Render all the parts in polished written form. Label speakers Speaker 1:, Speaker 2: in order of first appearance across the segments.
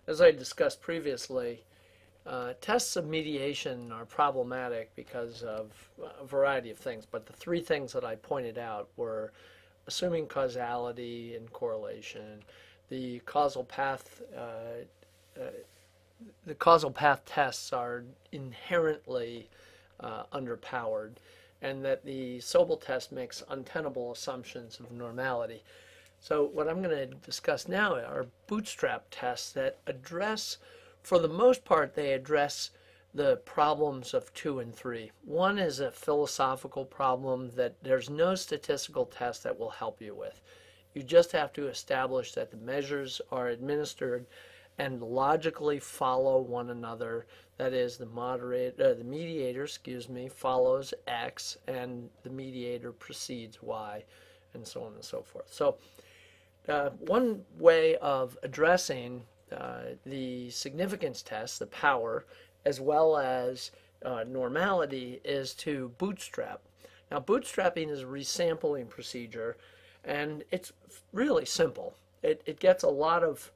Speaker 1: As I discussed previously, tests of mediation are problematic because of a variety of things, but the three things that I pointed out were assuming causality and correlation, the causal path tests are inherently underpowered, and that the Sobel test makes untenable assumptions of normality. So what I'm going to discuss now are bootstrap tests that address, for the most part, they address the problems of 2 and 3. One is a philosophical problem that there's no statistical test that will help you with. You just have to establish that the measures are administered and logically follow one another. That is, the mediator, follows X, and the mediator precedes Y, and so on and so forth. So one way of addressing the significance test, the power, as well as normality, is to bootstrap. Now, bootstrapping is a resampling procedure, and it's really simple. It gets a lot of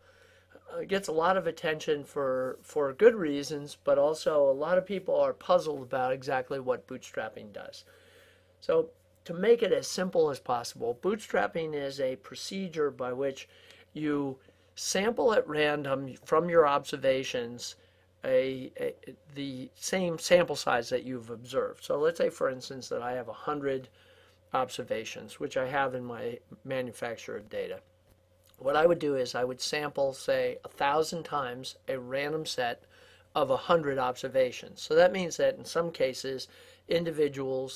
Speaker 1: attention for good reasons, but also a lot of people are puzzled about exactly what bootstrapping does. So to make it as simple as possible, bootstrapping is a procedure by which you sample at random from your observations the same sample size that you've observed. So let's say, for instance, that I have 100 observations, which I have in my manufactured data. What I would do is I would sample, say, 1,000 times a random set of 100 observations. So that means that in some cases, individual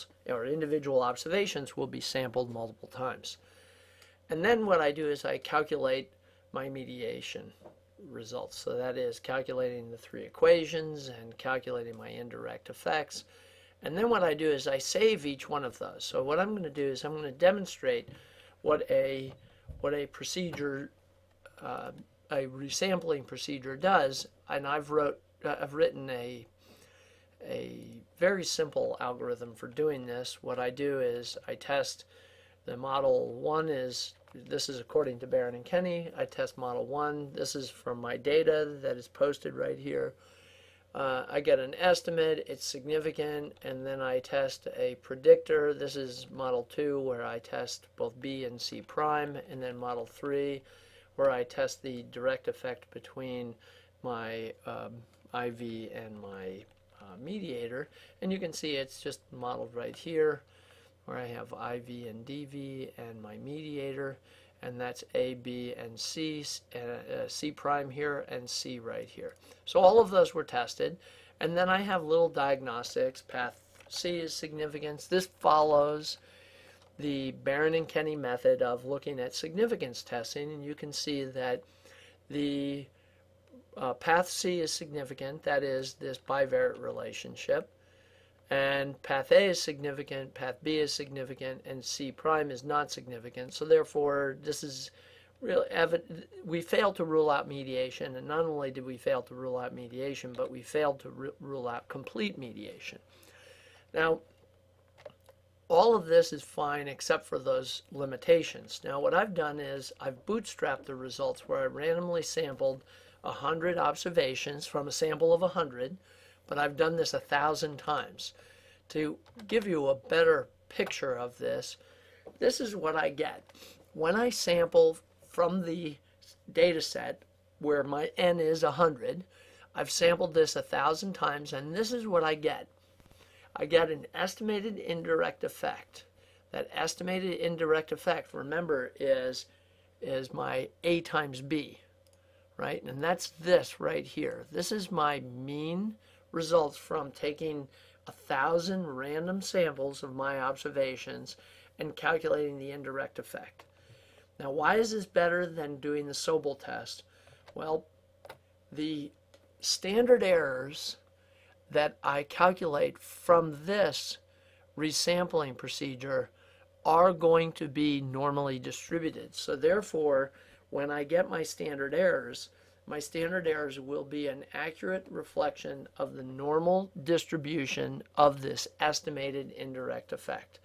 Speaker 1: observations will be sampled multiple times. And then what I do is I calculate my mediation results. So that is calculating the 3 equations and calculating my indirect effects. And then what I do is I save each one of those. So what I'm going to do is I'm going to demonstrate what a procedure, a resampling procedure does, and I've written a very simple algorithm for doing this. What I do is I test the model 1 this is according to Barron and Kenny. I test model 1. This is from my data that is posted right here. I get an estimate, it's significant, and then I test a predictor. This is model 2, where I test both B and C prime, and then model 3, where I test the direct effect between my IV and my mediator. And you can see it's just modeled right here, where I have IV and DV and my mediator, and that's A, B, and C, C prime here, and C right here. So all of those were tested, and then I have little diagnostics. Path C is significance. This follows the Barron and Kenny method of looking at significance testing, and you can see that the path C is significant, that is this bivariate relationship. And path A is significant, path B is significant, and C prime is not significant. So therefore, this is really evident. We failed to rule out mediation, and not only did we fail to rule out mediation, but we failed to rule out complete mediation. Now, all of this is fine except for those limitations. Now, what I've done is I've bootstrapped the results where I randomly sampled 100 observations from a sample of 100. But I've done this 1,000 times. To give you a better picture of this, this is what I get. When I sample from the data set where my N is 100, I've sampled this 1,000 times, and this is what I get. I get an estimated indirect effect. That estimated indirect effect, remember, is my A times B, right? And that's this right here. This is my mean results from taking 1,000 random samples of my observations and calculating the indirect effect. Now, why is this better than doing the Sobel test? Well, the standard errors that I calculate from this resampling procedure are going to be normally distributed. So therefore, when I get my standard errors will be an accurate reflection of the normal distribution of this estimated indirect effect.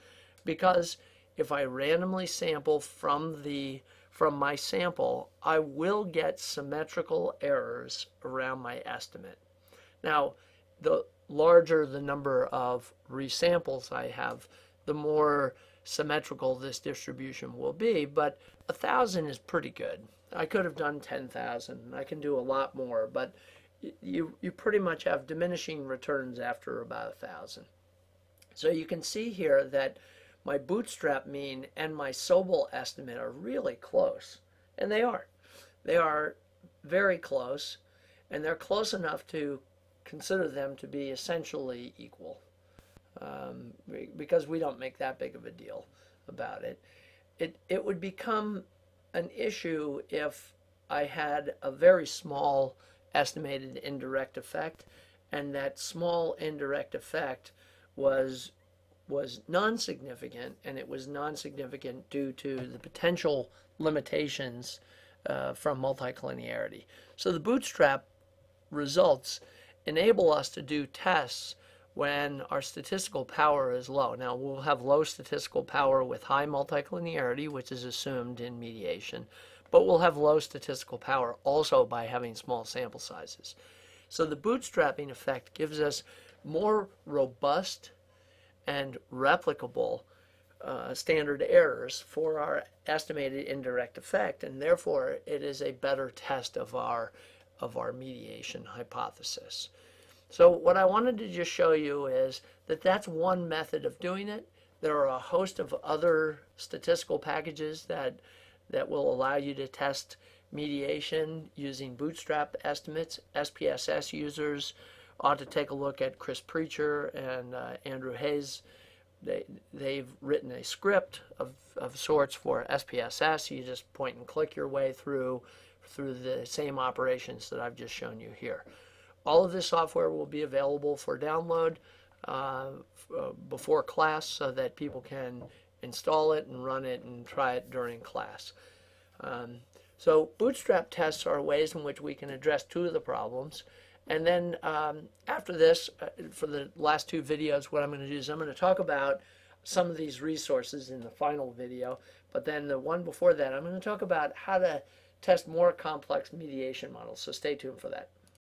Speaker 1: Because if I randomly sample from the from my sample, I will get symmetrical errors around my estimate. Now, the larger the number of resamples I have, the more symmetrical this distribution will be, but 1,000 is pretty good. I could have done 10,000. I can do a lot more, but you pretty much have diminishing returns after about 1,000. So you can see here that my bootstrap mean and my Sobel estimate are really close, and they are. They are very close, and they're close enough to consider them to be essentially equal, because we don't make that big of a deal about it. It would become an issue if I had a very small estimated indirect effect, and that small indirect effect was non-significant, and it was non-significant due to the potential limitations from multicollinearity. So the bootstrap results enable us to do tests when our statistical power is low. Now, we'll have low statistical power with high multicollinearity, which is assumed in mediation, but we'll have low statistical power also by having small sample sizes. So the bootstrapping effect gives us more robust and replicable standard errors for our estimated indirect effect, and therefore it is a better test of our mediation hypothesis. So what I wanted to just show you is that that's one method of doing it. There are a host of other statistical packages that will allow you to test mediation using bootstrap estimates. SPSS users ought to take a look at Chris Preacher and Andrew Hayes. They've written a script of sorts for SPSS. You just point and click your way through the same operations that I've just shown you here. All of this software will be available for download before class so that people can install it and run it and try it during class. So bootstrap tests are ways in which we can address two of the problems. And then after this, for the last two videos, what I'm going to do is I'm going to talk about some of these resources in the final video. But then the one before that, I'm going to talk about how to test more complex mediation models. So stay tuned for that.